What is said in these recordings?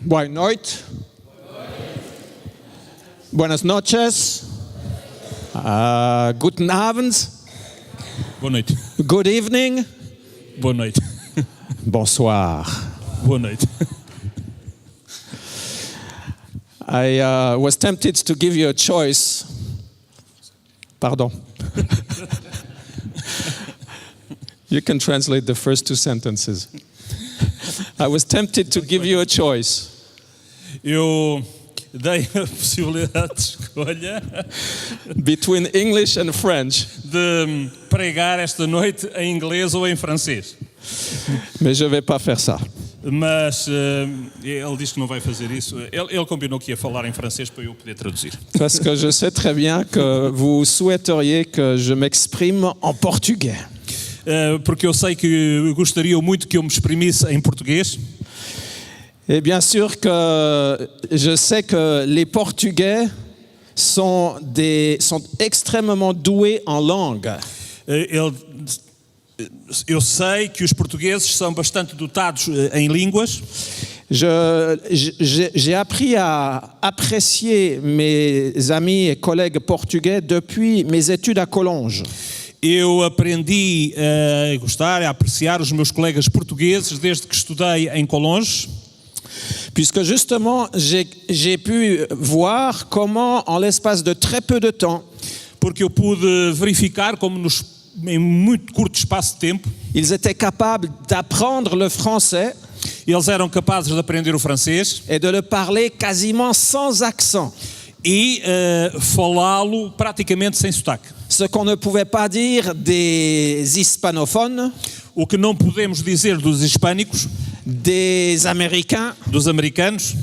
Buenas noches. Buenas noches. Guten Abend. Boa noite. Good evening. Boa noite. Bonsoir. Boa noite. I was tempted to give you a choice. Pardon. You can translate the first two sentences. I was tempted to give you a choice. Eu dei a possibilidade de escolha Between English and French. de pregar esta noite em inglês ou em francês. Mais je ne vais pas faire ça. Mas ele diz que não vai fazer isso. Ele combinou que ia falar em francês para eu poder traduzir. Parce que je sais très bien que vous souhaiteriez que je m'exprime en portugais. Porque eu sei que gostariam muito que eu me exprimisse em português. Et bien sûr que je sais que les Portugais sont extrêmement doués en langue. Eu sei que os portugueses são bastante dotados em línguas. J'ai appris à apprécier mes amis et collègues portugais depuis mes études à Collonges. Eu aprendi a gostar, a apreciar os meus colegas portugueses desde que estudei em Collonges. Puisque justement, j'ai pu voir comment, en l'espace de très peu de temps, Porque eu pude verificar como em muito curto espaço de tempo, ils étaient capables d'apprendre le français eles eram capazes de aprender o francês et de le parler quasiment sans accent. e falá-lo praticamente sem sotaque. Ce qu'on ne pouvait pas dire des hispanophones, O que não podemos dizer dos hispânicos, des Américains, dos americanos,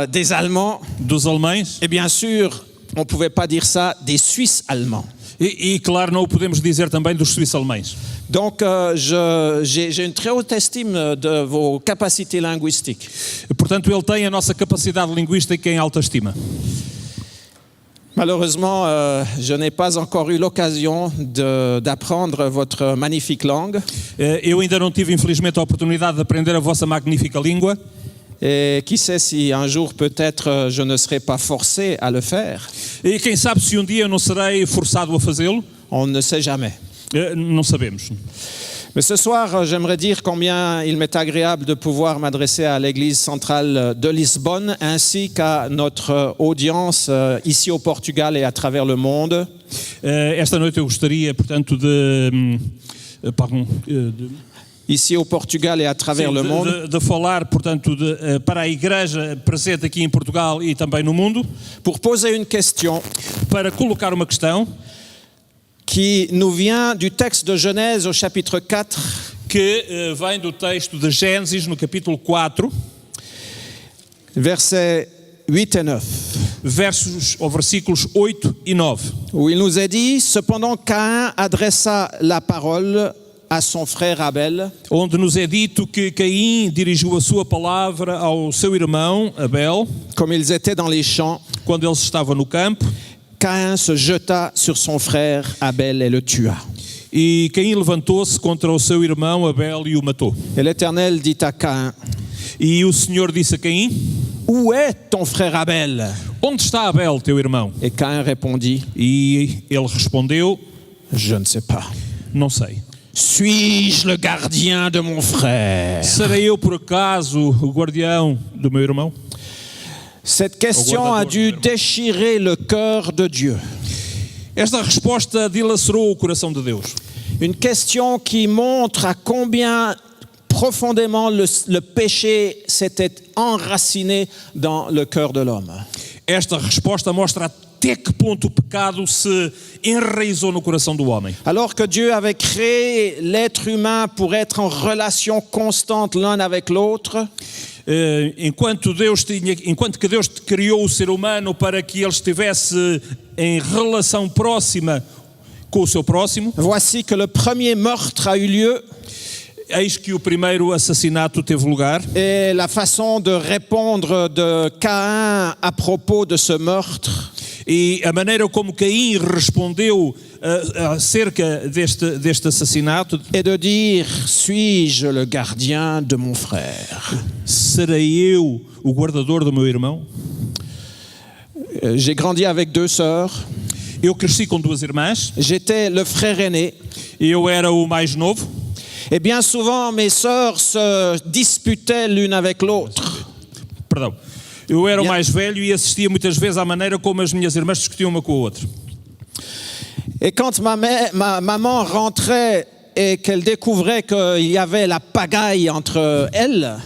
des Allemands, dos alemães et bien sûr, on ne pouvait pas dire ça des Suisses allemands. e claro, não o podemos dizer também dos suíços-alemães. Donc, j'ai une très haute estime de vos capacités linguistiques. Portanto, ele tem a nossa capacidade linguística em alta estima. Malheureusement, je n'ai pas encore eu l'occasion d'apprendre votre magnifique langue. Eu ainda não tive, infelizmente, a oportunidade de aprender a vossa magnífica língua. Et qui sait si un jour, peut-être, je ne serai pas forcé à le faire. E quem sabe se um dia eu não serei forçado a fazê-lo? On ne sait jamais. Não sabemos. Mais ce soir, j'aimerais dire combien il m'est agréable de pouvoir m'adresser à l'Église centrale de Lisbonne, ainsi qu'à notre audience ici au Portugal et à travers le monde. Esta noite eu gostaria, portanto, Ici au Portugal et à travers le monde. de falar, portanto, para a igreja presente aqui em Portugal e também no mundo, Pour poser une question para colocar uma questão qui nous vient du texte de Genèse au chapitre 4, que vem do texto de Gênesis, no capítulo 4, versets 8 et 9, versículos 8 e 9. où il nous est dit « Cependant Caïn adressa la parole à son frère Abel, Onde nos é dito que Caim dirigiu a sua palavra ao seu irmão Abel, comme ils étaient dans les champs. quando eles estavam no campo, Caïn se jeta sur son frère Abel et le tua. e Caim levantou-se contra o seu irmão Abel e o matou. Et l'Éternel dit à Caïn, E o Senhor disse a Caim: où est ton frère Abel? Onde está Abel, teu irmão? Et Caïn répondit, E ele respondeu: je ne sais pas. Não sei. Suis-je le gardien de mon frère? Serei eu por acaso o guardião do meu irmão? Cette question a dû déchirer le cœur de Dieu. Esta resposta dilacerou o coração de Deus. Une question qui montre à combien profondément le péché s'était enraciné dans le cœur de l'homme. Esta resposta mostra até que ponto o pecado se enraizou no coração do homem. Alors que Dieu avait créé l'être humain pour être en relation constante l'un avec l'autre, Enquanto que Deus criou o ser humano para que ele estivesse em relação próxima com o seu próximo, voici que le premier meurtre a eu lieu. Eis que o primeiro assassinato teve lugar. Et la façon de répondre de Caïn à propos de ce meurtre E a maneira como Caim respondeu acerca deste assassinato, est de dire, suis-je le gardien de mon frère? serei eu o guardador do meu irmão? J'ai grandi avec 2 sœurs. Eu cresci com 2 irmãs, J'étais le frère aîné. eu era o mais novo, Et bien souvent, mes sœurs se disputaient l'une avec l'autre. perdão, eu era o Yeah. mais velho e assistia muitas vezes à maneira como as minhas irmãs discutiam uma com a outra. Et quand ma maman rentrait et qu'elle découvrait qu'il y avait la pagaille entre elles,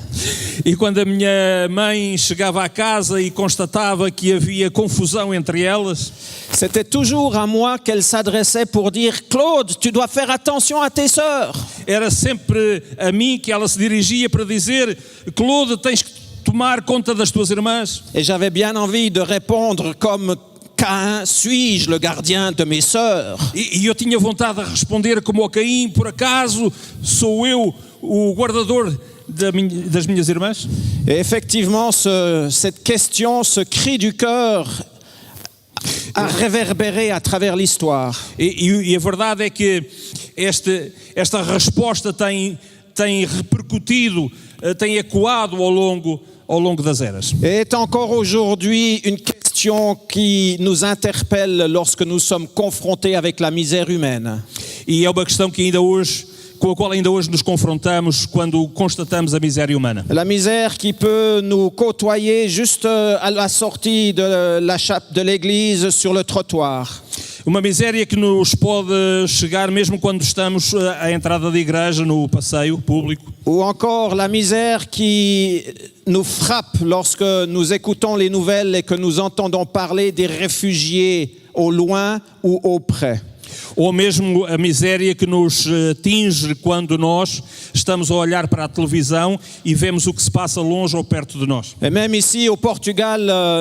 E quando a minha mãe chegava à casa e constatava que havia confusão entre elas, c'était toujours à moi qu'elle s'adressait pour dire, Claude, tu dois faire attention à tes sœurs. era sempre a mim que ela se dirigia para dizer: Claude, tens que tomar conta das tuas irmãs. Et j'avais bien envie de répondre comme Caïn, suis-je le gardien de mes sœurs? E eu tinha vontade de responder como a Caim: por acaso sou eu o guardador das minhas irmãs? Et effectivement, cette question, ce cri du cœur a réverbéré à travers l'histoire. E a verdade é que esta resposta tem repercutido, tem ecoado ao longo das eras. Et est encore aujourd'hui une question qui nous interpelle lorsque nous sommes confrontés avec la misère humaine. E é uma questão com a qual ainda hoje nos confrontamos quando constatamos a miséria humana. La misère qui peut nous côtoyer juste à la sortie de l'église sur le trottoir. Uma miséria que nos pode chegar mesmo quando estamos à entrada da igreja, no passeio público. Ou encore la misère qui nous frappe lorsque nous écoutons les nouvelles et que nous entendons parler des réfugiés au loin ou au près. Ou mesmo a miséria que nos atinge quando nós estamos a olhar para a televisão e vemos o que se passa longe ou perto de nós. Et même ici au Portugal,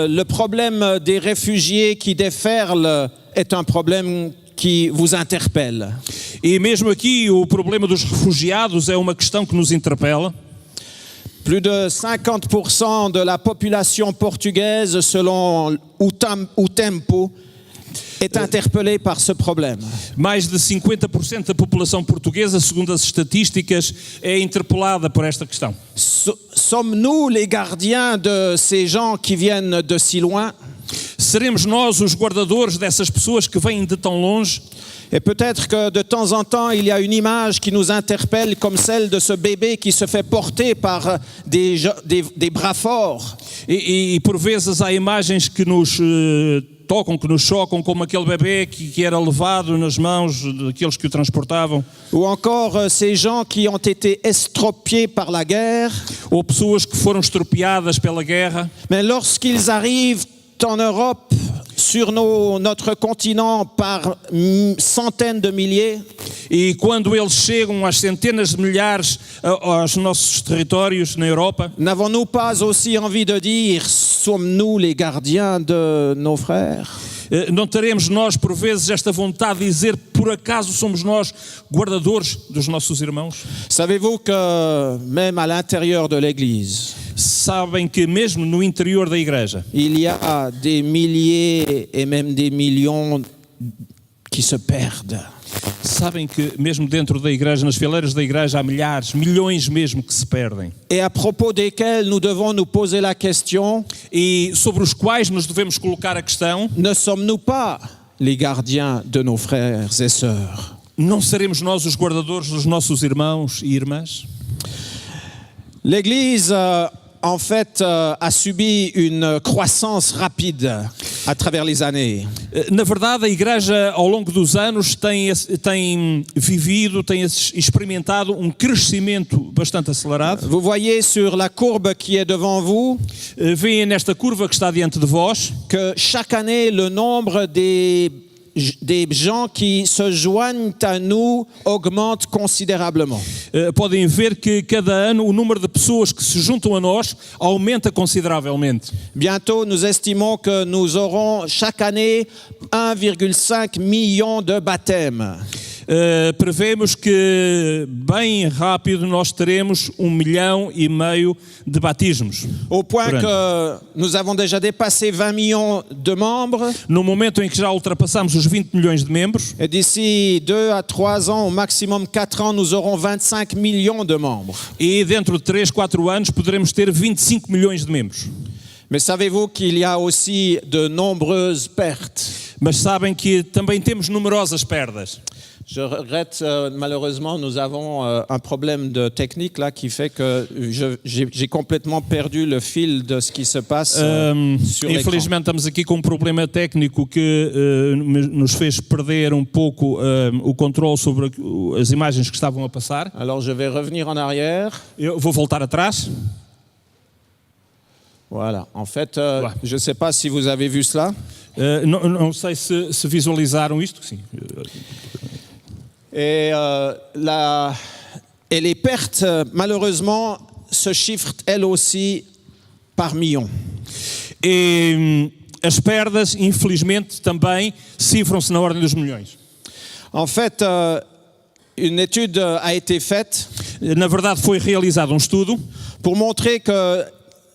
le problème des réfugiés qui déferlent est un problème qui vous interpelle. E mesmo aqui o problema dos refugiados é uma questão que nos interpela. Plus de 50% de la population portugaise, selon o Tempo, est interpellée par ce problème. Mais de 50% da população portuguesa, segundo as estatísticas, é interpelada por esta questão. Sommes-nous les gardiens de ces gens qui viennent de si loin? Seremos nós os guardadores dessas pessoas que vêm de tão longe? Et peut-être que de temps en temps, il y a une image qui nous interpelle comme celle de ce bébé qui se fait porter par des bras forts. E por vezes há imagens que nos tocam, que nos chocam, como aquele bebê que era levado nas mãos daqueles que o transportavam. Ou encore ces gens qui ont été estropiés par la guerre. Ou pessoas que foram estropiadas pela guerra. Mais lorsqu'ils arrivent en Europe, sur notre continent, par centaines de milliers, e quando eles chegam às centenas de milhares aos nossos territórios na Europa, n'avons-nous pas aussi envie de dire, sommes-nous les gardiens de nos frères? Não teremos nós, por vezes, esta vontade de dizer, por acaso somos nós guardadores dos nossos irmãos? Savez-vous que même à l'intérieur de l'Église, sabem que mesmo no interior da igreja, il y a des milliers et même des millions qui se perdent? Sabem que mesmo dentro da igreja, nas fileiras da igreja, há milhares, milhões mesmo que se perdem. Et à propos desquels nous devons nous poser la question, E sobre os quais nos devemos colocar a questão: ne sommes-nous pas les gardiens de nos frères et sœurs? não seremos nós os guardadores dos nossos irmãos e irmãs? L'Église, en fait, a subi une croissance rapide à travers les années. Na verdade, a igreja, ao longo dos anos, tem vivido, tem experimentado um crescimento bastante acelerado. Vous voyez sur la courbe qui est devant vous Veem nesta curva que está diante de vós que chaque année, le nombre des gens qui se joignent à nous augmente considérablement. Podem ver que cada ano o número de pessoas que se juntam a nós aumenta consideravelmente. Bientôt, nous estimons que nous aurons chaque année 1,5 million de baptêmes. prevemos que bem rápido nós teremos 1,5 milhão de batismos. Au point por ano. que nous avons déjà dépassé 20 millions de membres. No momento em que já ultrapassamos os 20 milhões de membros, Et d'ici 2 à 3 ans, au maximum 4 ans, nous aurons 25 millions de membres. e dentro de 3, 4 anos poderemos ter 25 milhões de membros. Mais savez-vous qu'il y a aussi de nombreuses pertes? Mas sabem que também temos numerosas perdas. Je regrette, malheureusement, nous avons un problème de technique là qui fait que j'ai complètement perdu le fil de ce qui se passe sur l'écran. Infelizmente estamos aqui com um problema técnico que nos fez perder um pouco o controle sobre as imagens que estavam a passar. Alors je vais revenir en arrière. Eu vou voltar atrás. Voilà. En fait, je ne sais pas si vous avez vu cela. Não sei se visualizaram isto. Sim. Et les pertes, malheureusement, se chiffrent elles aussi par millions. E as perdas, infelizmente, também cifram-se na ordem dos milhões. En fait, une étude a été faite Na verdade, foi realizado um estudo pour montrer que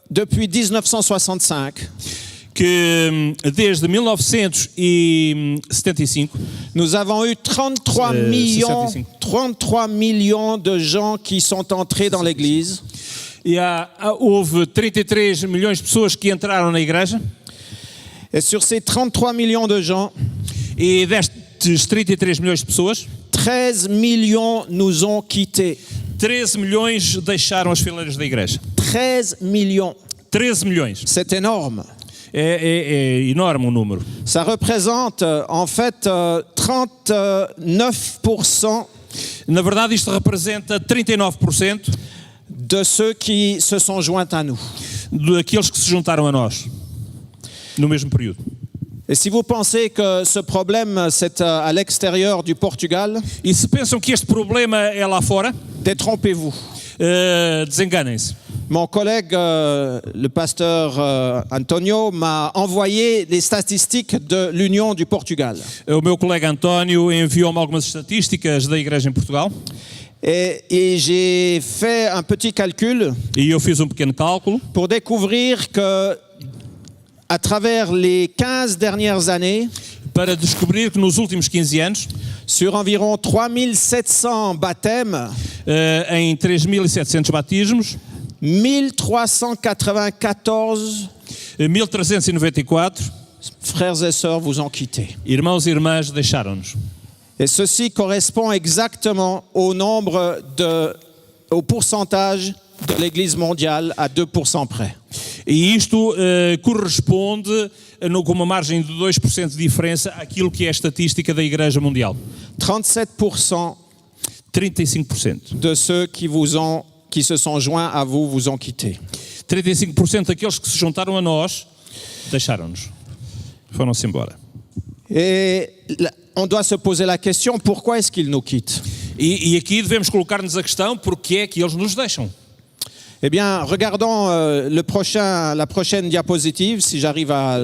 depuis 1965, que desde 1975 nous avons eu 33 millions de gens qui sont entrés dans l'Église. houve 33 milhões de pessoas que entraram na igreja. Et sur ces 33 millions de gens, E destes 33 milhões de pessoas, 13 millions nous ont quittés. 13 milhões deixaram as fileiras da igreja. 13 millions. 13 milhões. C'est énorme. É enorme o número. Ça représente en fait 39% Na verdade, isto representa 39% de ceux qui se sont joints à nous. daqueles que se juntaram a nós no mesmo período. Et si vous pensez que ce problème c'est à l'extérieur du Portugal, E se pensam que este problema é lá fora, détrompez-vous. desenganem-se. Mon collègue, le pasteur Antonio, m'a envoyé les statistiques de l'Union du Portugal. O meu colega António enviou-me algumas estatísticas da igreja em Portugal Et j'ai fait un petit calcul e eu fiz um pequeno cálculo pour découvrir que, à travers les 15 dernières années, para descobrir que nos últimos 15 anos, sur environ 3700 baptêmes, em 3.700 batismos, 1394 1394 frères et sœurs vous ont quitté. irmãos e irmãs deixaram-nos. Et ceci correspond exactement au pourcentage de l'Église mondiale à 2% près. E isto corresponde com uma margem de 2% de diferença àquilo que é a estatística da Igreja Mundial. 37% 35% de ceux qui se sont joints à vous ont quitté. 35% daqueles que se juntaram a nós deixaram-nos. Foram-se embora. Et on doit se poser la question, pourquoi est-ce qu'ils nous quittent? E aqui devemos colocar-nos a questão, porque é que eles nos deixam? Eh bien, regardons la prochaine diapositive, si j'arrive à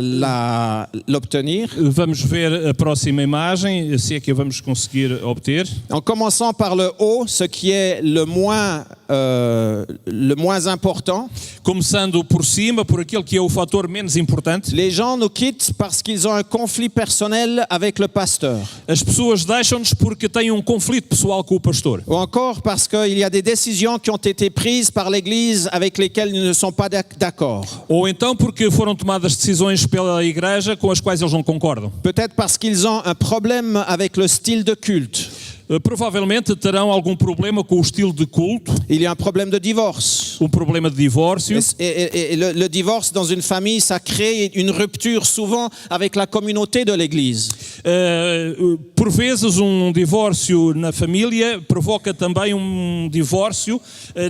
l'obtenir. Vamos ver a próxima imagem, se é que a vamos conseguir obter. En commençant par le haut, ce qui est le moins important. Começando por cima, por aquele que é o fator menos importante. Les gens nous quittent parce qu'ils ont un conflit personnel avec le pasteur. As pessoas deixam-nos porque têm um conflito pessoal com o pastor. Ou encore parce qu'il y a des décisions qui ont été prises par l'Église avec lesquelles ils ne sont pas d'accord. Ou então porque foram tomadas decisões pela igreja com as quais eles não concordam. Peut-être parce qu'ils ont un problème avec le style de culte. Provavelmente terão algum problema com o estilo de culto. Il y a un problème de divorce. Um problema de divórcio. Et le divorce dans une famille, ça crée une rupture souvent avec la communauté de l'Église. Por vezes divórcio na família provoca também divórcio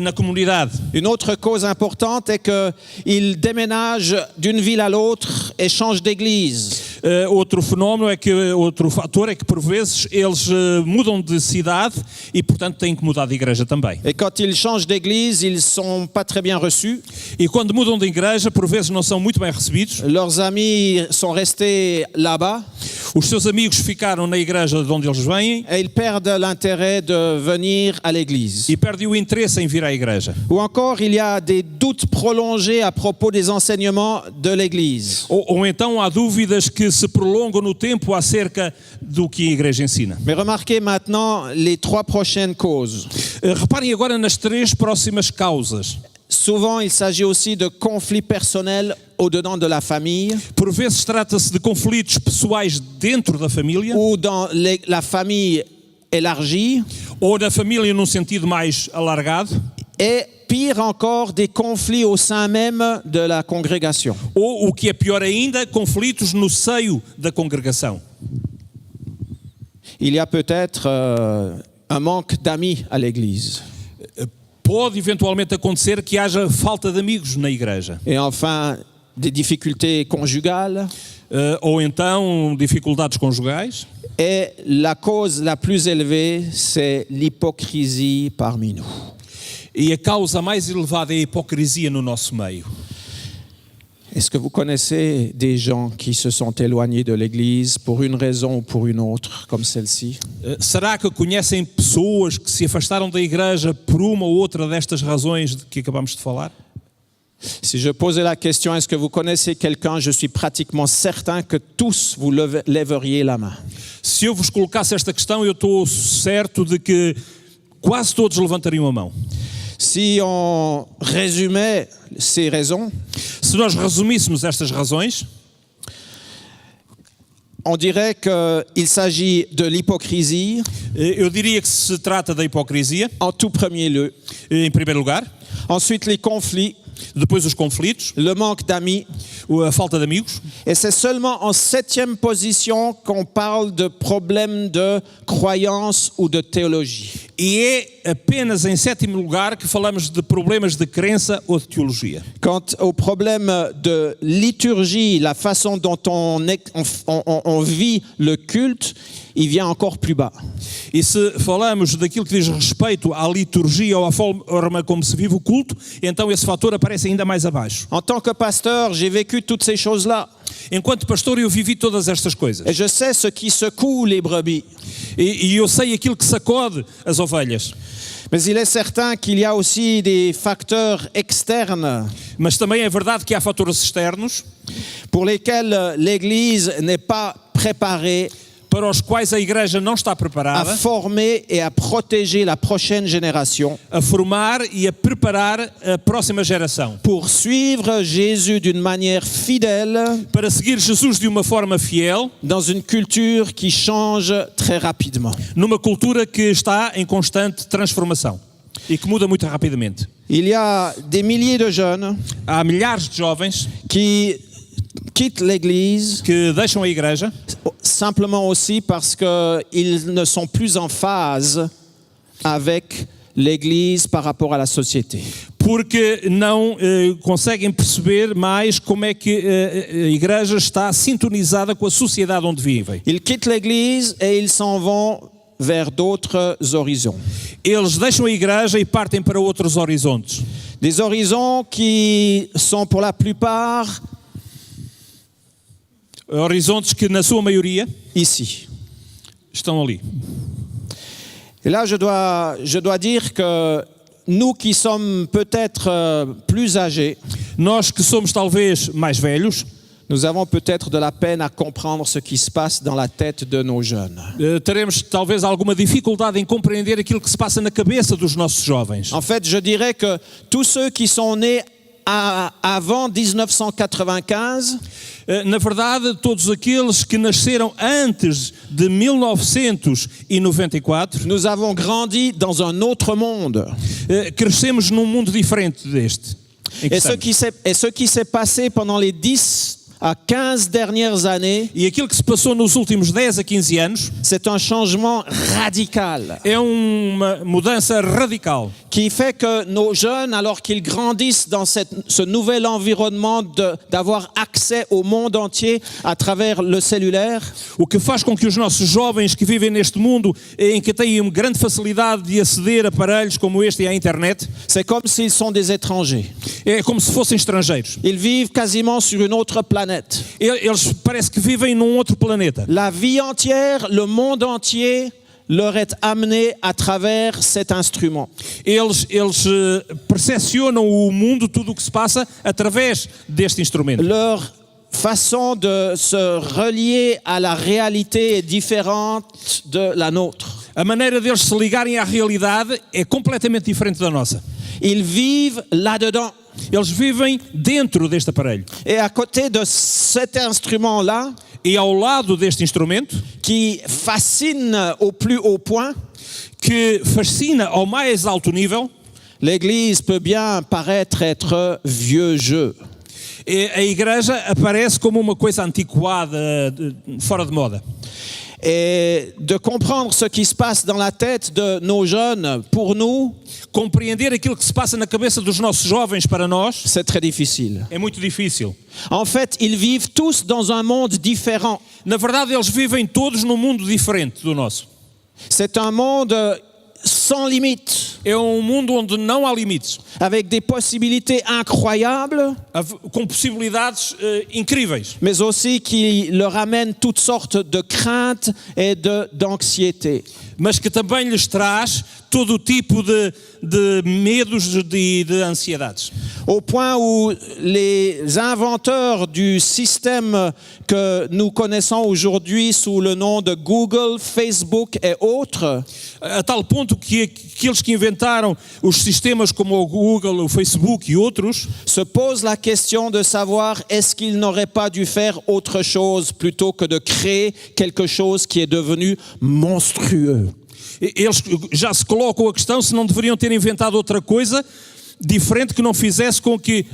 na comunidade. Une autre cause importante est qu'ils déménagent d'une ville à l'autre et changent d'église. Outro fator é que por vezes eles mudam de cidade e portanto têm que mudar de igreja também. Et quand ils changent d'église, ils sont pas très bien reçus. E quando mudam de igreja, por vezes não são muito bem recebidos. Leurs amis sont restés là-bas. Os seus amigos ficaram na igreja de onde eles vêm et ils perdent l'intérêt de venir à l'église. e perdem o interesse em vir à igreja. Ou encore, il y a des doutes prolongés à propos des enseignements de l'église. Ou então há dúvidas que se prolongam no tempo acerca do que a igreja ensina. Mais remarquez maintenant les 3 prochaines causes. Reparem agora nas 3 próximas causas. Souvent, il s'agit aussi de conflits personnels au-dedans de la famille Por vezes trata-se de conflitos pessoais dentro da família ou dans la famille élargie ou da família num sentido mais alargado, et pire encore, des conflits au sein même de la congrégation. ou o que é pior ainda, conflitos no seio da congregação. Il y a peut-être un manque d'amis à l'église. Pode eventualmente acontecer que haja falta de amigos na igreja. Et enfin, des difficultés conjugales. Ou então dificuldades conjugais. Et la cause la plus élevée, c'est l'hypocrisie parmi nous. E a causa mais elevada é a hipocrisia no nosso meio. Est-ce que vous connaissez des gens qui se sont éloignés de l'Église pour une raison ou pour une autre, comme celle-ci? Será que conhecem pessoas que se afastaram da igreja por uma ou outra destas razões de que acabamos de falar? Si je posais la question, est-ce que vous connaissez quelqu'un, je suis pratiquement certain que tous vous lèveriez la main. Se eu vos colocasse esta questão, eu estou certo de que quase todos levantariam a mão. Si on résumait ces raisons, Se nós resumíssemos estas razões, on dirait qu'il s'agit de l'hypocrisie eu diria que se trata da hipocrisia, en tout premier lieu. em primeiro lugar, Ensuite, les conflits, depois os conflitos, le manque d'amis. a falta de amigos, Et c'est seulement en 7e position qu'on parle de problèmes de croyance ou de théologie. e é apenas em 7º lugar que falamos de problemas de crença ou de teologia. Quant au problème de liturgie, la façon dont on vit le culte, il vient encore plus bas. E se falamos daquilo que diz respeito à liturgia ou à forma como se vive o culto, então esse fator aparece ainda mais abaixo. En tant que pasteur, j'ai vécu toutes ces choses-là. Enquanto pastor eu vivi todas estas coisas. Et je sais ce qui secoue les brebis. E eu sei aquilo que sacode as ovelhas. Mais il est certain qu'il y a aussi des facteurs externes Mas também é verdade que há fatores externos pour lesquels l'Église n'est pas préparée para os quais a igreja não está à preparada former et à protéger la prochaine génération a formar e a preparar a próxima geração pour suivre Jésus d'une manière fidèle para seguir Jesus de uma forma fiel dans une culture qui change très rapidement. numa cultura que está em constante transformação e que muda muito rapidamente. Il y a des milliers de jeunes Há milhares de jovens qui quittent l'Église que deixam a igreja simplement aussi parce qu'ils ne sont plus en phase avec l'Église par rapport à la société. porque não conseguem perceber mais como é que a igreja está sintonizada com a sociedade onde vivem. Ils quittent l'Église et ils s'en vont vers d'autres horizons. Eles deixam a igreja e partem para outros horizontes. Des horizons qui sont pour la plupart Horizontes que, na sua maioria, ici. estão ali. Et là, je dois dire que nous qui sommes peut-être plus âgés, Nós que somos talvez mais velhos, nous avons peut-être de la peine à comprendre ce qui se passe dans la tête de nos jeunes. teremos talvez alguma dificuldade em compreender aquilo que se passa na cabeça dos nossos jovens. En fait, je dirais que tous ceux qui sont nés avant 1995 Na verdade, todos aqueles que nasceram antes de 1994, nous avons grandi dans un autre monde. crescemos num mundo diferente deste. em que Et ce qui s'est passé pendant les 10 à 15 dernières années, E aquilo que se passou nos últimos 10 a 15 anos c'est un changement radical é uma mudança radical qui fait que nos jeunes, alors qu'ils grandissent dans ce nouvel environnement d'avoir accès au monde entier à travers le cellulaire, o que faz com que os nossos jovens que vivem neste mundo em que têm uma grande facilidade de aceder a aparelhos como este e à internet, c'est comme s'ils sont des étrangers. é como se fossem estrangeiros. Ils vivent quasiment sur une autre planète. planète. Eles parece que vivem num outro planeta. La vie entière, le monde entier leur est amené à travers cet instrument. Eles percepcionam o mundo, tudo o que se passa, através deste instrumento. Leur façon de se relier à la réalité est différente de la nôtre. A maneira deles se ligarem à realidade é completamente diferente da nossa. Ils vivent là-dedans. Eles vivem dentro deste aparelho. Et à côté de cet instrument-là, E ao lado deste instrumento, qui fascine au plus haut point, que fascina ao mais alto nível, l'Église peut bien paraître être vieux jeu. a igreja aparece como uma coisa antiquada, fora de moda. Et de comprendre ce qui se passe dans la tête de nos jeunes, pour nous, Compreender aquilo que se passa na cabeça dos nossos jovens para nós c'est très difficile. é muito difícil. En fait, ils vivent tous dans un monde différent. Na verdade, eles vivem todos num mundo diferente do nosso. C'est un monde sans limite, É mundo onde não há limites, avec des possibilités incroyables, com possibilidades incríveis, mais aussi qui leur amènent toutes sortes de craintes et d'anxiété. mas que também lhes traz todo o tipo de medos e de ansiedades. Au point où les inventeurs du système que nous connaissons aujourd'hui sous le nom de Google, Facebook et autres A tal ponto que aqueles que inventaram os sistemas como o Google, o Facebook e outros se posent la question de savoir est-ce qu'ils n'auraient pas dû faire autre chose plutôt que de créer quelque chose qui est devenu monstrueux. eles já se colocam a questão se não deveriam ter inventado outra coisa diferente que não fizesse com que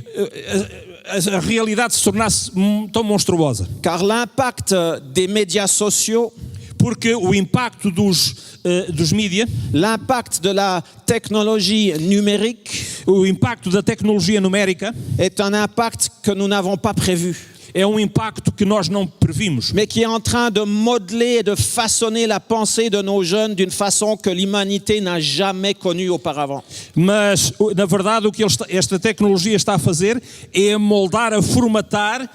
a realidade se tornasse tão monstruosa. Car l'impact des médias sociaux, Porque o impacto dos mídia, l'impact de la technologie numérique o impacto da tecnologia numérica est un impact que nous n'avons pas prévu, é impacto que nós não previmos, mais qui est en train de modeler et de façonner la pensée de nos jeunes d'une façon que l'humanité n'a jamais connue auparavant. mas na verdade o que esta tecnologia está a fazer é moldar, a formatar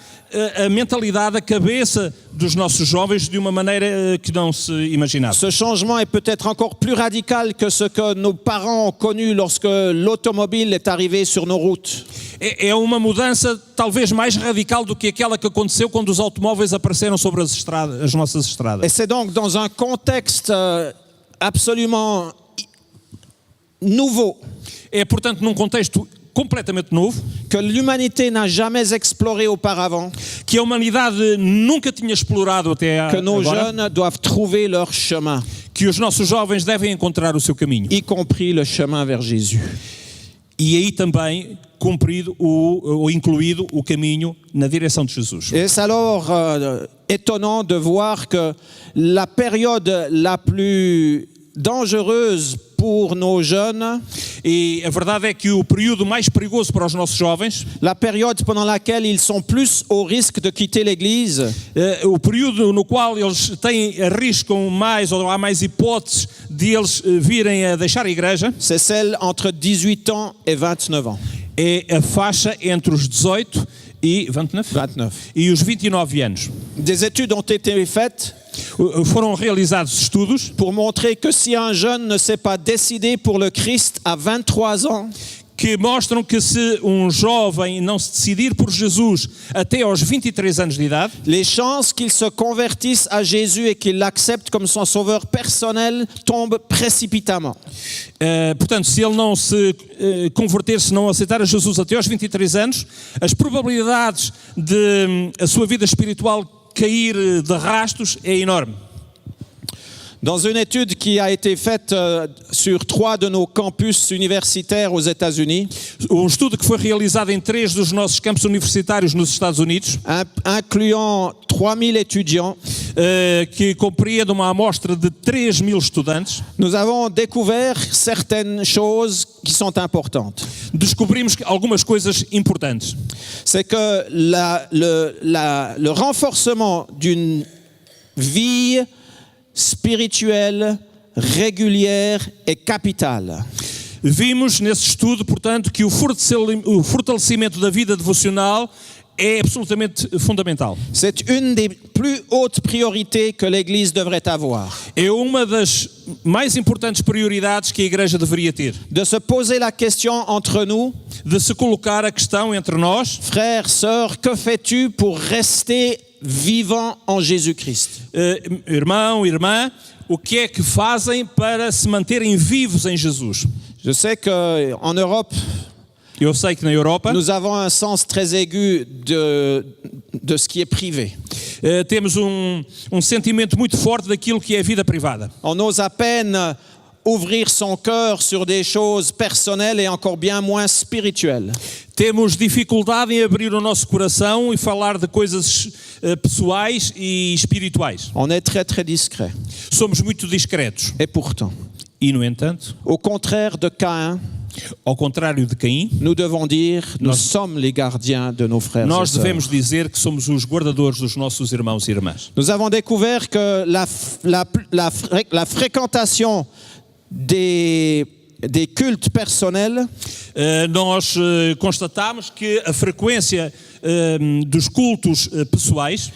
a mentalidade, a cabeça dos nossos jovens de uma maneira que não se imaginava. Ce changement est peut-être encore plus radical que ce que nos parents ont connu lorsque l'automobile est arrivé sur nos routes. É uma mudança talvez mais radical do que aquela que aconteceu quando os automóveis apareceram sobre as nossas Et estradas. c'est donc dans un contexte absolument nouveau É, portanto, num contexto completamente novo, que l'humanité n'a jamais exploré auparavant, que a humanidade nunca tinha explorado até que nos agora, jeunes doivent trouver leur chemin, que os nossos jovens devem encontrar o seu caminho. y compris le chemin vers Jésus. E aí também cumprido ou incluído o caminho na direção de Jesus. Et c'est alors étonnant de voir que la période la plus dangereuse pour nos jeunes, E a verdade é que o período mais perigoso para os nossos jovens, la période pendant laquelle ils sont plus au risque de quitter l'Église, o período no qual eles arriscam mais ou há mais hipóteses de eles virem a deixar a igreja, c'est celle entre 18 ans et 29 ans. é a faixa entre os 18 e 29 e os 29 anos. Des études ont été faites Foram realizados estudos pour montrer que si un jeune ne s'est pas décidé pour le Christ à 23 ans, que mostram que se jovem não se decidir por Jesus até aos 23 anos de idade, les chances qu'il se convertisse à Jésus et qu'il l'accepte comme son sauveur personnel tombent précipitamment. portanto, se ele não se converter, se não aceitar a Jesus até aos 23 anos, as probabilidades de a sua vida espiritual cair de rastos é enorme. Dans une étude qui a été faite sur 3 de nos campus universitaires aux États-Unis, Estudo que foi realizado em 3 dos nossos campos universitários nos Estados Unidos, incluant 3000 étudiants, que compreende uma amostra de 3.000 estudantes, nous avons découvert certaines choses qui sont importantes. descobrimos algumas coisas importantes. C'est que le renforcement d'une vie spirituelle régulière est capital. Vimos nesse estudo, portanto, que o fortalecimento da vida devocional é absolutamente fundamental. C'est une des plus hautes priorités que l'Église devrait avoir. É uma das mais importantes prioridades que a Igreja deveria ter. De se poser la question entre nous, De se colocar a questão entre nós, frères, sœurs, que fais-tu pour rester vivant en Jésus-Christ? Irmão, irmã, o que é que fazem para se manterem vivos em Jesus? Je sais qu'en Europe, Eu sei que na Europa nous avons un sens très aigu de ce qui est privé. Temos um sentimento muito forte daquilo que é a vida privada. On ose à peine ouvrir son cœur sur des choses personnelles et encore bien moins spirituelles. Temos dificuldade em abrir o nosso coração e falar de coisas pessoais e espirituais. On est très très discret. Somos muito discretos. Et pourtant, E, no entanto, au contraire de Caïn, ao contrário de Caim, nous devons dire, nous sommes les gardiens de nos frères et nós sœurs. devemos dizer que somos os guardadores dos nossos irmãos e irmãs. Nous avons découvert que la fréquentation des cultes personnels Nós constatamos que a frequência dos cultos pessoais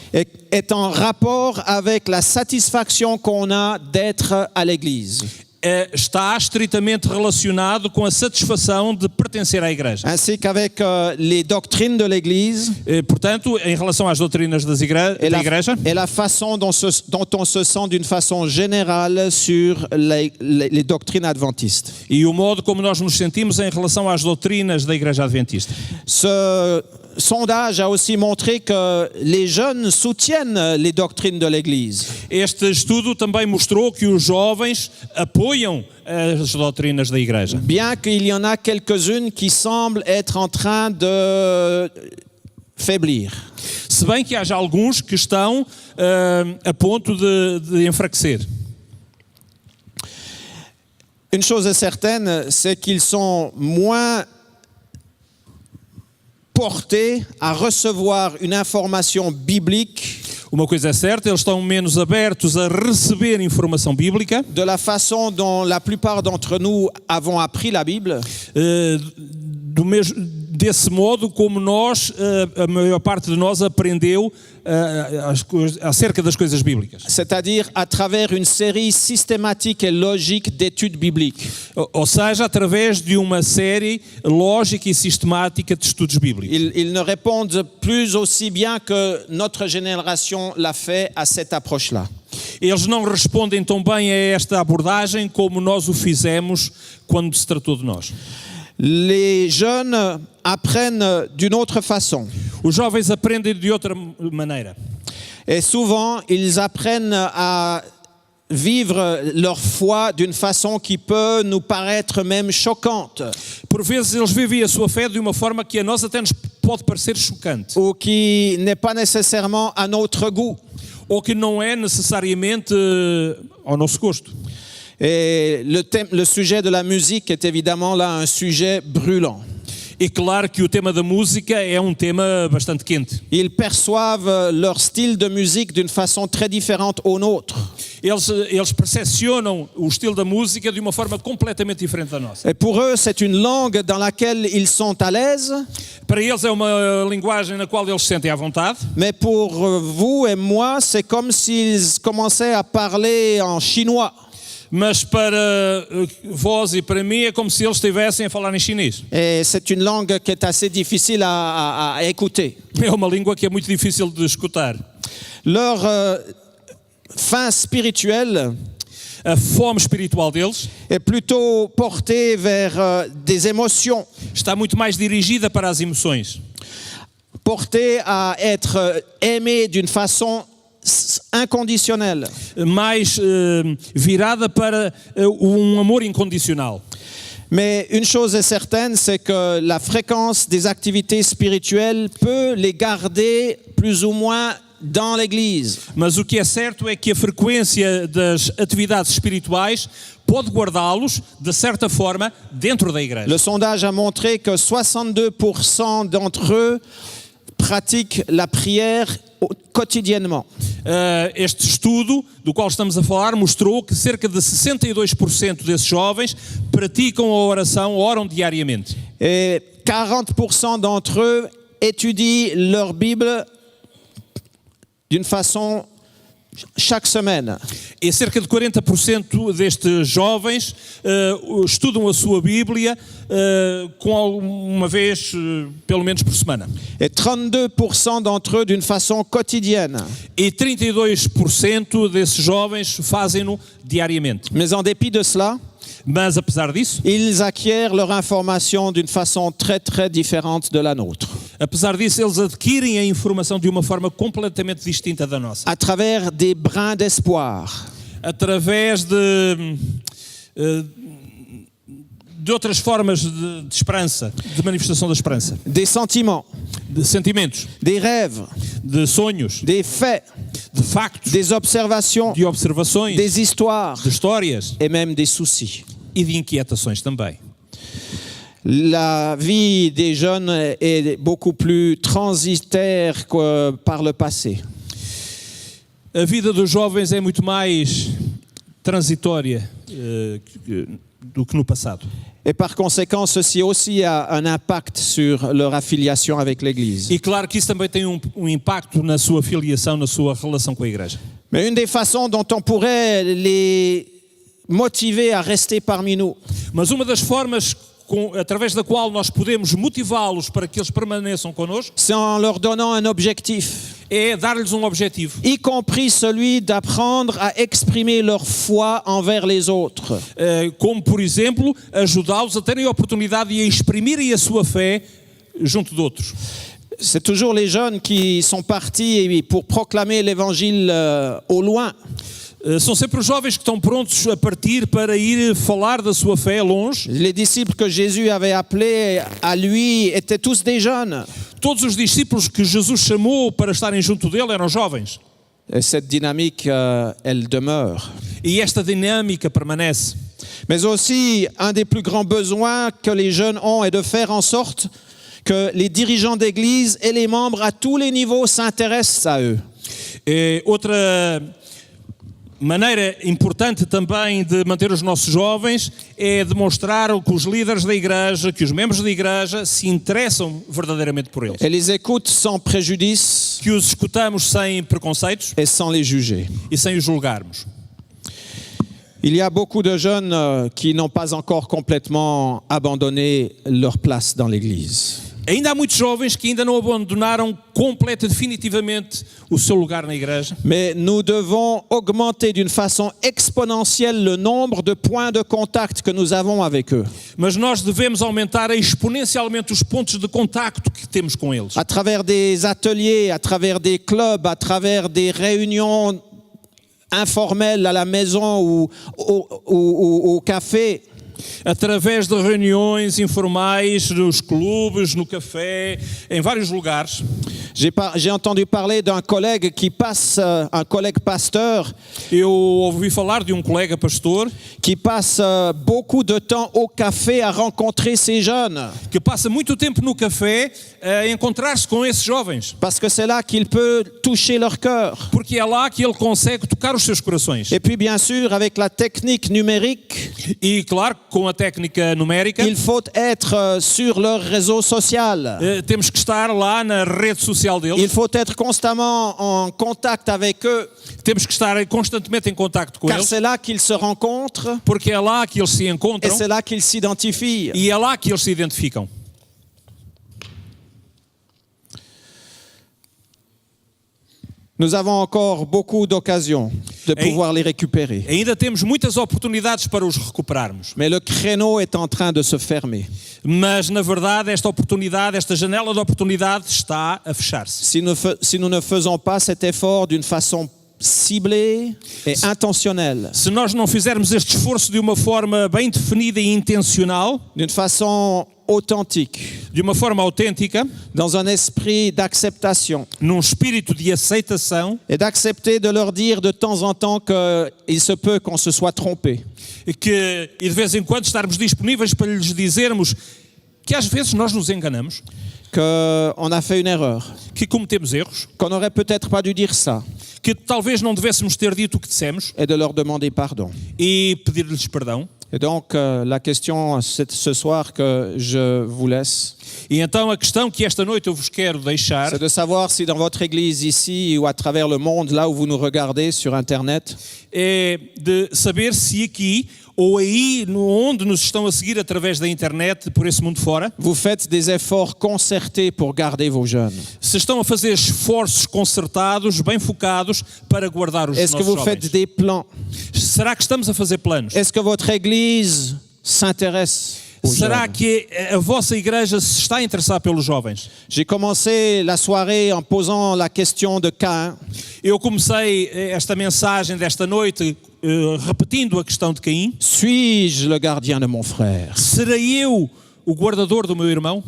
est en rapport avec la satisfaction qu'on a d'être à l'Église. Está estritamente relacionado com a satisfação de pertencer à Igreja. Ainsi qu'avec les doctrines de l'Église Portanto, em relação às doutrinas da Igreja, et la façon dont on se sent d'une façon générale sur les doctrines adventistes. e o modo como nós nos sentimos em relação às doutrinas da Igreja Adventista. Ce sondage a aussi montré que les jeunes soutiennent les doctrines de l'Église. Este estudo também mostrou que os jovens apoiam as doutrinas da Igreja. Bien qu'il y en a quelques-unes qui semblent être en train de faiblir. Se bem que haja alguns que estão a ponto de enfraquecer. Une chose est certaine, c'est qu'ils sont moins portés à recevoir une information biblique Uma coisa é certa, eles estão menos abertos a receber informação bíblica, de la façon dont la plupart d'entre nous avons appris la Bible, desse modo como nós, a maior parte de nós aprendeu acerca das coisas bíblicas. c'est-à-dire à travers une série systématique et logique d'études bibliques. Ou seja, através de uma série lógica e sistemática de estudos bíblicos. Ils ne répondent plus aussi bien que notre génération l'a fait à cette approche-là. Eles não respondem tão bem a esta abordagem como nós o fizemos quando se tratou de nós. Les jeunes apprennent d'une autre façon. Os jovens aprendem de outra maneira. Et souvent, ils apprennent à vivre leur foi d'une façon qui peut nous paraître même choquante, Por vezes eles vivem a sua fé de uma forma que a nós até nos pode parecer chocante, ou qui n'est pas nécessairement à notre goût. ou que não é necessariamente ao nosso gosto. Et le sujet de la musique est évidemment là un sujet brûlant. E claro que o tema da música é um tema bastante quente. Ils perçoivent leur style de musique d'une façon très différente au nôtre. Eles percepcionam o estilo da música de uma forma completamente diferente da nossa. Et pour eux, c'est une langue dans laquelle ils sont à l'aise, Para eles é uma linguagem na qual eles se sentem à vontade, mais pour vous et moi, c'est comme s'ils commençaient à parler en chinois. mas para vós e para mim é como se eles estivessem a falar em chinês. Et c'est une langue qui est assez difficile à écouter. É uma língua que é muito difícil de escutar. Leur faim spirituelle A fome espiritual deles est plutôt portée vers des émotions, está muito mais dirigida para as emoções, portée à être aimé d'une façon inconditionnelle. mais virada para amor incondicional. Mais une chose est certaine, c'est que la fréquence des activités spirituelles peut les garder plus ou moins dans l'Église. Mas o que é certo é que a frequência das atividades espirituais pode guardá-los, de certa forma, dentro da igreja. Le sondage a montré que 62% d'entre eux pratiquent la prière quotidiennement. Este estudo do qual estamos a falar mostrou que cerca de 62% desses jovens praticam a oração, oram diariamente. Et 40% d'entre eux étudient leur Bible d'une façon chaque semaine. E cerca de 40% destes jovens estudam a sua Bíblia uma vez, pelo menos por semana. Et 32% d'entre eux d'une façon quotidienne. E 32% desses jovens fazem-no diariamente. Mais en dépit de cela, Mas apesar disso, ils acquièrent leur information d'une façon très très différente de la nôtre, eles adquirem a informação de uma forma completamente distinta da nossa. à travers des brins d'espoir, Através de outras formas de esperança, de manifestação da esperança. des sentiments, De sentimentos, des rêves, de sonhos, des faits, de factos, des observations, de observações, des histoires de histórias et même des soucis. e de inquietações também. La vie des jeunes est beaucoup plus transitaire que par le passé. A vida dos jovens é muito mais transitória do que no passado. Et par conséquent, ceci aussi a un impact sur leur affiliation avec l'Église. E claro que isso também tem um impacto na sua filiação, na sua relação com a igreja. Mais une des façons dont on pourrait les motiver à rester parmi nous, Mas uma das formas através da qual nós podemos motivá-los para que eles permaneçam connosco c'est en leur donnant un objectif, é dar-lhes um objetivo. y compris celui d'apprendre à exprimer leur foi envers les autres. Como, por exemplo, ajudá-los a terem a oportunidade de exprimirem a sua fé junto de outros. C'est toujours les jeunes qui sont partis pour proclamer l'évangile au loin. São sempre os jovens que estão prontos a partir para ir falar da sua fé longe. Les disciples que Jésus avait appelés à lui étaient tous des jeunes. Todos os discípulos que Jesus chamou para estarem junto dele eram jovens. Et cette dynamique, elle demeure. E esta dinâmica permanece. Mais aussi, un des plus grands besoins que les jeunes ont est de faire en sorte que les dirigeants d'église et les membres à tous les niveaux s'intéressent à eux. Outra maneira importante também de manter os nossos jovens é demonstrar que os líderes da igreja, que os membros da igreja se interessam verdadeiramente por eles. Et les écoutent sans préjudice Que os escutamos sem preconceitos et sans les juger. e sem os julgarmos. Il y a beaucoup de jeunes qui n'ont pas encore complètement abandonné leur place dans l'église. Ainda há muitos jovens que ainda não abandonaram definitivamente o seu lugar na igreja. Mais nous devons augmenter d'une façon exponentielle le nombre de points de contact que nous avons avec eux, Mas nós devemos aumentar exponencialmente os pontos de contacto que temos com eles. à travers des ateliers, à travers des clubs, à travers des réunions informelles à la maison ou au café. Através de reuniões informais, nos clubes, no café, em vários lugares. J'ai entendu parler d'un collègue qui passe, un collègue pasteur, Eu ouvi falar de colega pastor qui passe beaucoup de temps au café à rencontrer ces jeunes, que passa muito tempo no café a encontrar-se com esses jovens, parce que c'est là qu'il peut toucher leur cœur. porque é lá que ele consegue tocar os seus corações. Et puis bien sûr, avec la technique numérique, E claro, com a técnica numérica, il faut être sur leur réseau social. temos que estar lá na rede social Il deles, faut être constamment en contact avec eux, temos que estar constantemente em contacto com car eles, c'est là qu'ils se rencontrent porque é lá que eles se et encontram c'est là qu'ils s'identifient. e é lá que eles se identificam. Nous avons encore beaucoup d'occasions de pouvoir les récupérer. Ainda temos muitas oportunidades para os recuperarmos. Mais le créneau est en train de se fermer. Mas, na verdade, esta oportunidade, esta janela de oportunidade está a fechar-se. Si nous ne faisons pas cet effort d'une façon ciblée et intentionnelle, Se nós não fizermos este esforço de uma forma bem definida e intencional, d'une façon authentique, de uma forma autêntica, dans un esprit d'acceptation, num espírito de aceitação, et d'accepter de leur dire de temps en temps qu'il se peut qu'on se soit trompé, e de vez em quando estarmos disponíveis para lhes dizermos que às vezes nós nos enganamos, qu'on a fait une erreur, que cometemos erros, qu'on n'aurait peut-être pas dû dire ça, que talvez não devêssemos ter dito o que dissemos et de leur demander pardon. e pedir-lhes perdão. Et donc, la question ce soir que je vous laisse, E então a questão que esta noite eu vos quero deixar c'est de savoir si dans votre église ici ou à travers le monde, là où vous nous regardez sur Internet, é de saber se aqui ou aí onde nos estão a seguir através da internet por esse mundo fora, vous faites des efforts concertés pour garder vos jeunes. se estão a fazer esforços concertados, bem focados para guardar os Est-ce que nossos vous faites jovens. des plans? Será que estamos a fazer planos? Est-ce que votre église s'intéresse aux Será jeunes? que a vossa igreja se está a interessar pelos jovens? J'ai commencé la soirée en posant la question de Caïn. Eu comecei esta mensagem desta noite repetindo a questão de Caim. Suis-je le gardien de mon frère? Serei eu o guardador do meu irmão?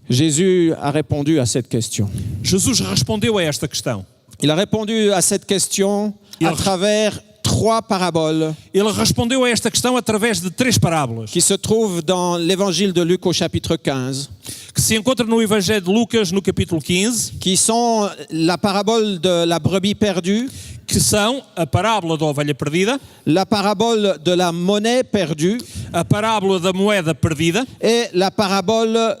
Jésus a répondu à cette question. Jesus respondeu a esta questão. Il a répondu à cette question à travers 3 paraboles Ele respondeu a esta questão através de 3 parábolas qui se trouvent dans l'évangile de Luc au chapitre 15, que se encontram no Evangelho de Lucas, no capítulo 15, qui sont la parabole de la brebis perdue, que são a parábola da ovelha perdida, la parabole de la monnaie perdue a parábola da moeda perdida et la parabole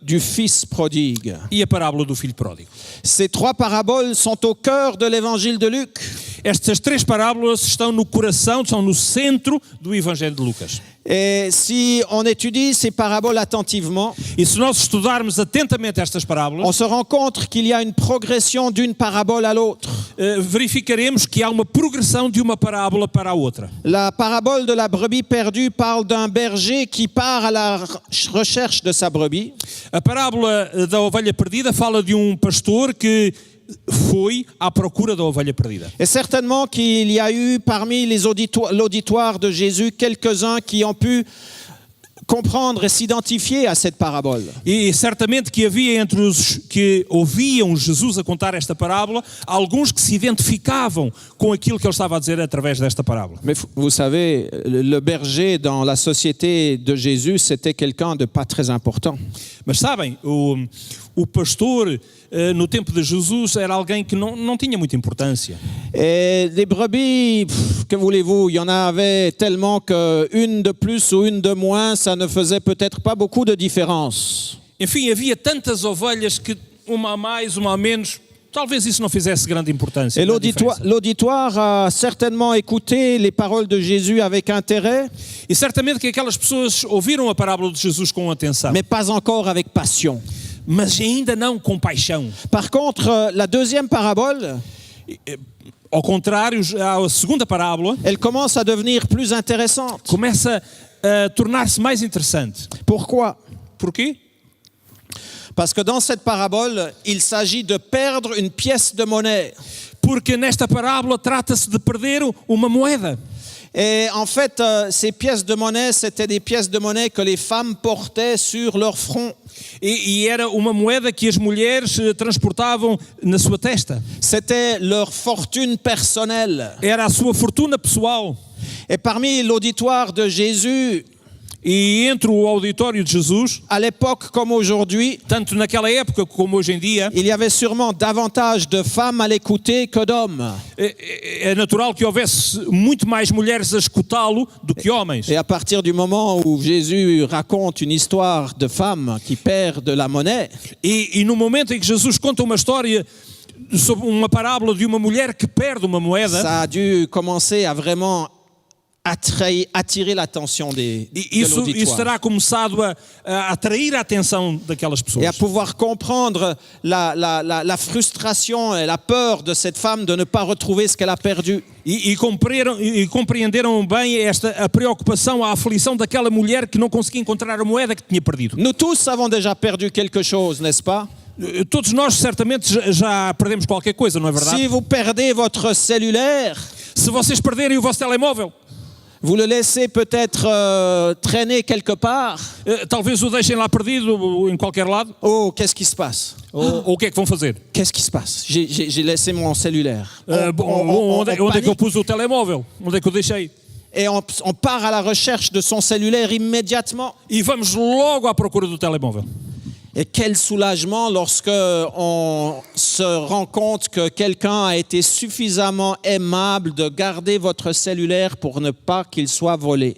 du fils prodigue. e a parábola do filho pródigo. Ces 3 paraboles sont au cœur de l'évangile de Luc. Estas 3 parábolas estão no coração, estão no centro do Evangelho de Lucas. Et si on étudie ces paraboles attentivement, E se nós estudarmos atentamente estas on parábolas, se rend compte qu'il y a une progression d'une parabole à l'autre. verificaremos que há uma progressão de uma parábola para a outra. La parabole de la brebis perdue parle d'un berger qui part à la recherche de sa brebis. A parábola da ovelha perdida fala de pastor que foi à procura da ovelha perdida. Et certainement qu'il y a eu parmi l'auditoire de Jésus quelques-uns qui ont pu comprendre et s'identifier à cette parabole. E certamente que havia entre os que ouviam Jesus a contar esta parábola, alguns que se identificavam com aquilo que ele estava a dizer através desta parábola. Mais vous savez, le berger dans la société de Jésus, c'était quelqu'un de pas très important. Mas sabem, o pastor no tempo de Jesus era alguém que não tinha muita importância. Et les brebis, que voulez-vous, il y en avait tellement qu'une de plus ou une de moins, ça ne faisait peut-être pas beaucoup de différence. Enfim, havia tantas ovelhas que uma a mais, uma a menos, talvez isso não fizesse grande importância. Et l'auditoire a certainement écouté les paroles de Jésus avec intérêt, E certamente que aquelas pessoas ouviram a parábola de Jesus com atenção, mais pas encore avec passion. mas ainda não com paixão. Par contre, la deuxième parabole, Ao contrário, a segunda parábola elle commence à devenir plus intéressante. começa a tornar-se mais interessante. Pourquoi? Porquê? Parce que dans cette parabole, il s'agit de perdre une pièce de monnaie. Porque nesta parábola trata-se de perder uma moeda. Et en fait, ces pièces de monnaie, c'était des pièces de monnaie que les femmes portaient sur leur front. E era uma moeda que as mulheres transportavam na sua testa. C'était leur fortune personnelle. Era a sua fortuna pessoal. Et parmi l'auditoire de Jésus, E entre o auditório de Jesus, à l'époque comme aujourd'hui, tanto naquela época como hoje em dia, il y avait sûrement davantage de femmes à l'écouter que d'hommes. é natural que houvesse muito mais mulheres a escutá-lo do que homens. Et à partir du moment où Jésus raconte une histoire de femmes qui perdent la monnaie, E no momento em que Jesus conta uma história sobre uma parábola de uma mulher que perde uma moeda, ça a dû commencer à vraiment attirer l'attention de isso l'auditoire. terá começado a atrair a atenção daquelas Et à pessoas. pouvoir comprendre la frustration et la peur de cette femme de ne pas retrouver ce qu'elle a perdu. E compreenderam bem a preocupação, a aflição daquela mulher que não conseguia encontrar a moeda que tinha perdido. Nous tous avons déjà perdu quelque chose, n'est-ce pas? Todos nós certamente já perdemos qualquer coisa, não é verdade? Si vous perdez votre cellulaire, Se vocês perderem o vosso telemóvel, vous le laissez peut-être traîner quelque part. talvez o deixem lá perdido em qualquer lado. Oh, qu'est-ce qui se passe? Ou o que é que vão fazer? Qu'est-ce qui se passe? J'ai laissé mon cellulaire. Onde é que eu pus o telemóvel? Onde é que eu deixei? Et on part à la recherche de son cellulaire immédiatement. E vamos logo à procura do telemóvel. Et quel soulagement lorsque on se rend compte que quelqu'un a été suffisamment aimable de garder votre cellulaire pour ne pas qu'il soit volé.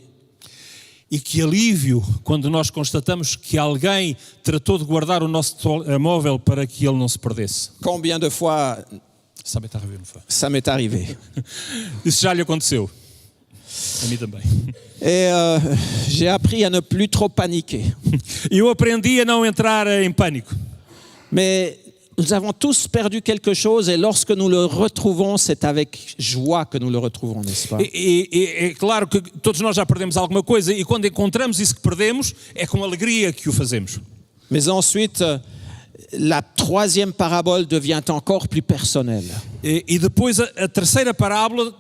E que alívio quando nós constatamos que alguém tratou de guardar o nosso telemóvel para que ele não se perdesse. Combien de fois ça m'est arrivé? Isso já lhe aconteceu. A mim também. Et j'ai appris à ne plus trop paniquer. Eu aprendi a não entrar em pânico. Mais nous avons tous perdu quelque chose et lorsque nous le retrouvons, c'est avec joie que nous le retrouvons, n'est-ce pas? É claro que todos nós já perdemos alguma coisa e quando encontramos isso que perdemos, é com alegria que o fazemos. Mais ensuite, la troisième parabole devient encore plus personnelle. E depois a terceira parábola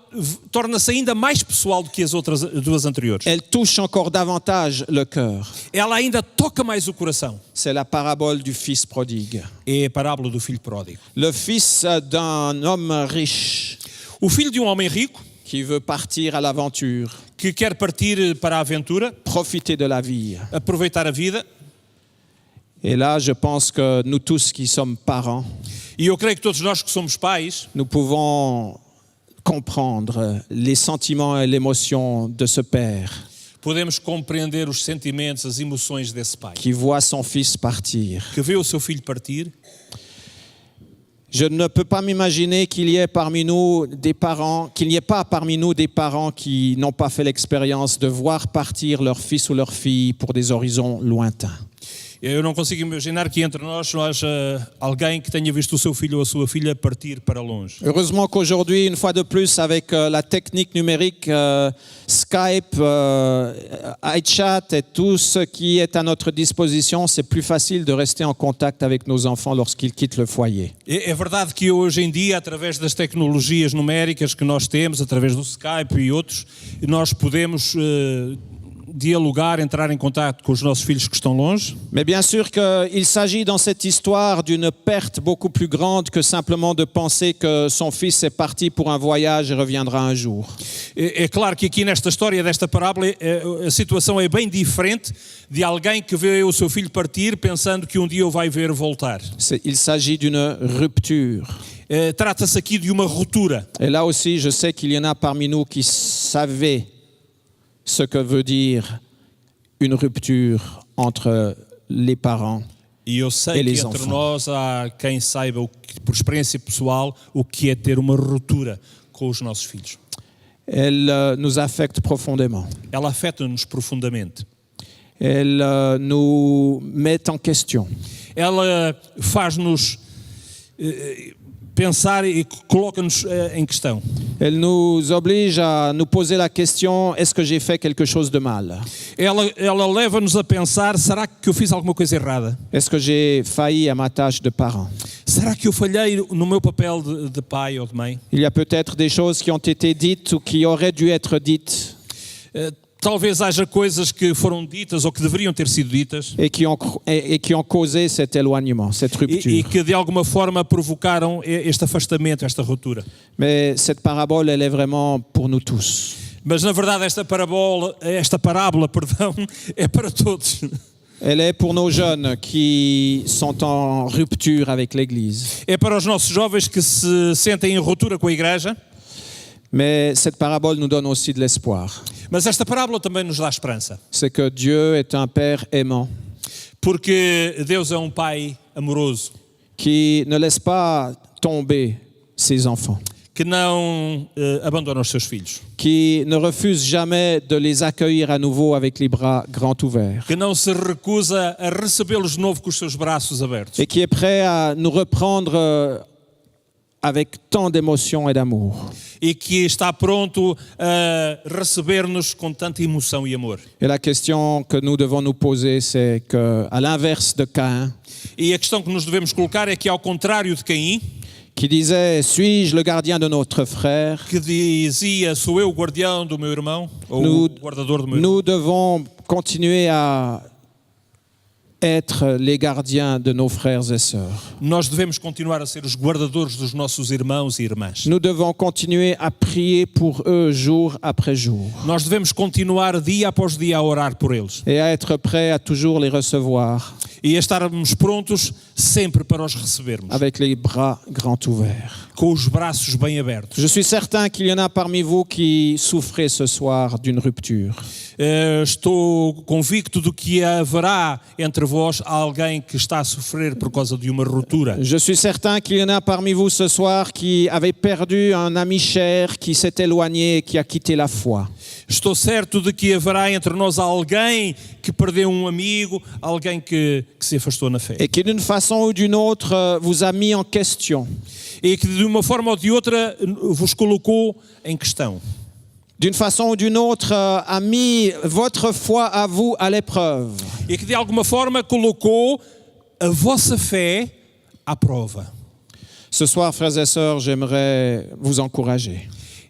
torna-se ainda mais pessoal do que as outras duas anteriores. Elle touche encore davantage le cœur. Ela ainda toca mais o coração. C'est la parabole du fils prodigue. É a parábola do filho pródigo. Le fils d'un homme riche O filho de um homem rico qui veut partir à l'aventure, que quer partir para a aventura, profiter de la vie. aproveitar a vida. Et là, je pense que nous tous qui sommes parents, E eu creio que todos nós que somos pais nous pouvons comprendre les sentiments et l'émotion de ce père podemos compreender os sentimentos, as emoções desse pai qui voit son fils partir. que vê o seu filho partir. Je ne peux pas m'imaginer qu'il n'y ait pas parmi nous des parents qui n'ont pas fait l'expérience de voir partir leur fils ou leur fille pour des horizons lointains. Eu não consigo imaginar que entre nós haja alguém que tenha visto o seu filho ou a sua filha partir para longe. Heureusement qu'aujourd'hui, une fois de plus, avec la technique numérique, Skype, iChat et tout ce qui est à notre disposition, c'est plus facile de rester en contact avec nos enfants lorsqu'ils quittent le foyer. É verdade que hoje em dia, através das tecnologias numéricas que nós temos, através do Skype e outros, nós podemos dialogar, entrar em contato com os nossos filhos que estão longe. Mais bien sûr qu'il s'agit dans cette histoire d'une perte beaucoup plus grande que simplement de penser que son fils est parti pour un voyage et reviendra un jour. É claro que aqui nesta história, desta parábola, a situação é bem diferente de alguém que vê o seu filho partir pensando que um dia o vai ver voltar. Il s'agit d'une rupture. Trata-se aqui de uma ruptura. Et là aussi, je sais qu'il y en a parmi nous qui savaient ce que veut dire une rupture entre les parents E eu sei et que les entre enfants. nós há quem saiba, por experiência pessoal, o que é ter uma ruptura com os nossos filhos. Elle nous affecte profondément. Ela afeta-nos profundamente. Elle nous met en question. Ela faz-nos pensar e coloca-nos em questão. Elle nous oblige à nous poser la question, est-ce que j'ai fait quelque chose de mal? Ela leva-nos a pensar, será que eu fiz alguma coisa errada? Est-ce que j'ai failli à ma tâche de parent? Será que eu falhei no meu papel de pai ou de mãe? Il y a peut-être des choses qui ont été dites ou qui auraient dû être dites Talvez haja coisas que foram ditas ou que deveriam ter sido ditas et qui ont causé cet éloignement, cette e rupture. que de alguma forma provocaram este afastamento, esta ruptura. Mais cette parabole, elle est vraiment pour nous tous. Mas na verdade esta parábola, é para todos. Elle est pour nos jeunes qui sont en rupture avec l'Église. É para os nossos jovens que se sentem em ruptura com a igreja. Mais cette parabole nous donne aussi de l'espoir. Mas esta parábola também nos dá esperança. C'est que Dieu est un Père aimant Porque Deus é um pai amoroso qui ne laisse pas tomber ses enfants, que não abandona os seus filhos, qui ne refuse jamais de les accueillir à nouveau avec les bras grands ouverts que não se recusa a recebê-los de novo com os seus braços abertos et qui est prêt à nous reprendre avec tant d'émotion et d'amour. e que está pronto a receber-nos com tanta emoção e amor. Et la question que nous devons nous poser, c'est qu'à l'inverse de Caïn, E a questão que nos devemos colocar é que, ao contrário de Caim, qui disait « Suis-je le gardien de notre frère ?» que dizia, sou eu o guardião do meu irmão, ou o guardador do meu irmão, Nous devons continuer à être les gardiens de nos frères et sœurs. Nós devemos continuar a ser os guardadores dos nossos irmãos e irmãs. Nous devons continuer à prier pour eux jour après jour Nós devemos continuar dia após dia a orar por eles et à être prêts à toujours les recevoir e a estarmos prontos sempre para os recebermos, avec les bras grands ouverts. com os braços bem abertos. Je suis certain qu'il y en a parmi vous qui souffrez ce soir d'une rupture. Estou convicto de que haverá entre vós alguém que está a sofrer por causa de uma ruptura. Je suis certain qu'il y en a parmi vous ce soir qui avaient perdu un ami cher, qui s'est éloigné et qui a quitté la foi. Estou certo de que haverá entre nós alguém que perdeu um amigo, alguém que se afastou na fé. Et qui d'une façon ou d'une autre vous a mis en question. E que de uma forma ou de outra vos colocou em questão. D'une façon ou d'une autre a mis votre foi à vous à l'épreuve. E que de alguma forma colocou a vossa fé à prova. Ce soir, frères et sœurs, j'aimerais vous encourager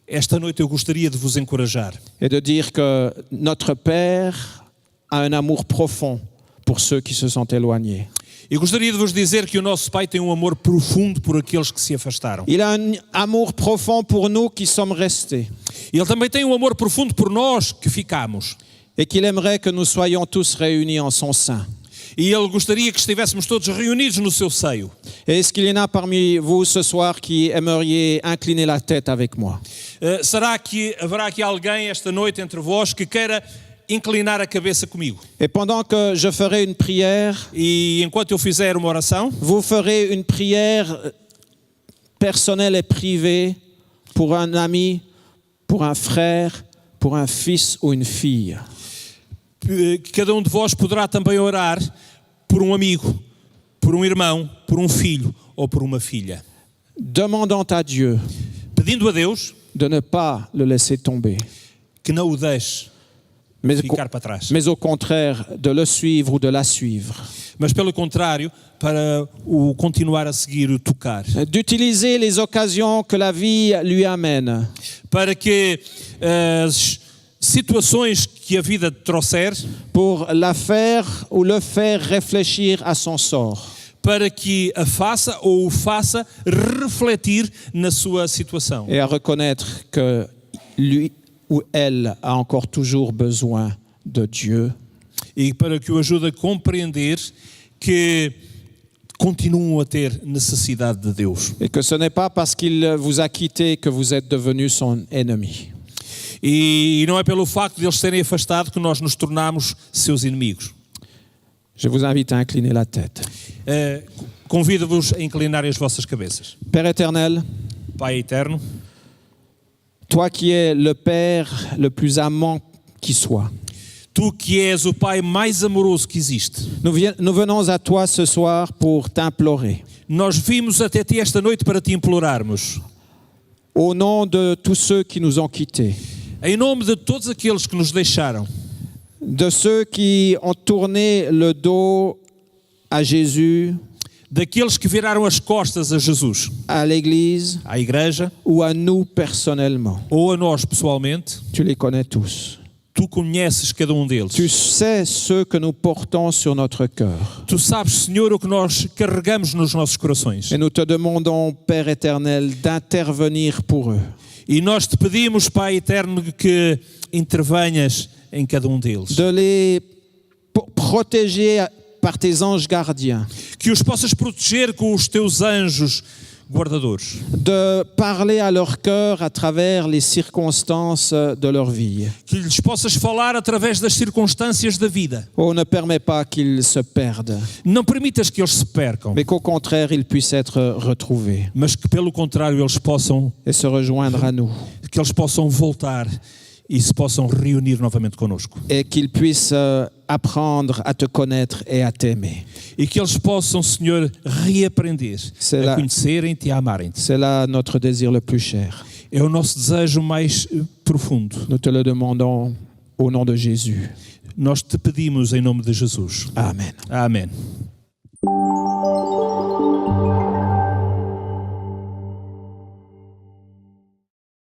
Esta noite eu gostaria de vos encorajar et de dire que notre Père a un amour profond pour ceux qui se sont éloignés. e gostaria de vos dizer que o nosso Pai tem um amor profundo por aqueles que se afastaram. Il a un amour profond pour nous qui sommes restés Ele também tem um amor profundo por nós que ficamos. et qu'il aimerait que nous soyons tous réunis en son sein. E Ele gostaria que estivéssemos todos reunidos no seu seio. Et est-ce qu'il y en a parmi vous ce soir qui aimeriez incliner la tête avec moi? Será que haverá aqui alguém esta noite entre vós que queira inclinar a cabeça comigo? Et pendant que je ferai une prière, E enquanto eu fizer uma oração, vous ferez une prière personnelle et privée pour un ami, pour un frère, pour un fils ou une fille. cada um de vós poderá também orar por um amigo, por um irmão, por um filho ou por uma filha, Demandant à Dieu pedindo a Deus de ne pas le laisser tomber, que não o deixe ficar para trás, mais au contraire de le suivre ou de la suivre. mas pelo contrário, para o continuar a seguir, o tocar, D'utiliser les occasions que la vie lui amène para que as situações que a vida trouxer, pour la faire ou le faire réfléchir à son sort. para que a faça ou o faça refletir na sua situação. Et à reconnaître que lui ou elle a encore toujours besoin de Dieu E para que o ajude a compreender que continuam a ter necessidade de Deus. et que ce n'est pas parce qu'il vous a quitté que vous êtes devenu son ennemi. E não é pelo facto de eles se terem afastado que nós nos tornamos seus inimigos. Je vous invite à incliner la tête. Convido-vos a inclinarem as vossas cabeças. Père éternel, Pai eterno, toi qui es le Père le plus amant qui soit, tu que és o Pai mais amoroso que existe, nous venons à toi ce soir pour t'implorer. nós vimos até ti esta noite para te implorarmos, Au nom de tous ceux qui nous ont quittés, em nome de todos aqueles que nos deixaram, de ceux qui ont tourné le dos à Jésus, daqueles que viraram as costas a Jesus, à l'Église à Igreja ou à nous personnellement. ou a nós pessoalmente. Tu les connais tous. Tu conheces cada um deles. Tu sais ceux que nous portons sur notre cœur. Tu sabes, Senhor, o que nós carregamos nos nossos corações. Et nous te demandons, Père éternel, d'intervenir pour eux, E nós te pedimos, Pai eterno, que intervenhas em cada um deles. de les protéger par tes anges gardiens, Que os possas proteger com os teus anjos guardadores. de parler à leur cœur à travers les circonstances de leur vie. Que lhes possas falar através das circunstâncias da vida. Oh, ne permets pas qu'ils se perdent, Não permitas que eles se percam, mais qu'au contraire, ils puissent être retrouvés mas que pelo contrário eles possam, et se rejoindre à nous, que eles possam voltar e se possam reunir novamente connosco. et qu'ils puissent apprendre à te connaître et à t'aimer. E que eles possam, Senhor, reaprender C'est a lá- conhecerem-te e a amarem-te. C'est là notre désir le plus cher. É o nosso desejo mais profundo. Nous te le demandons au nom de Jésus. Nós te pedimos em nome de Jesus. Amen. Amém.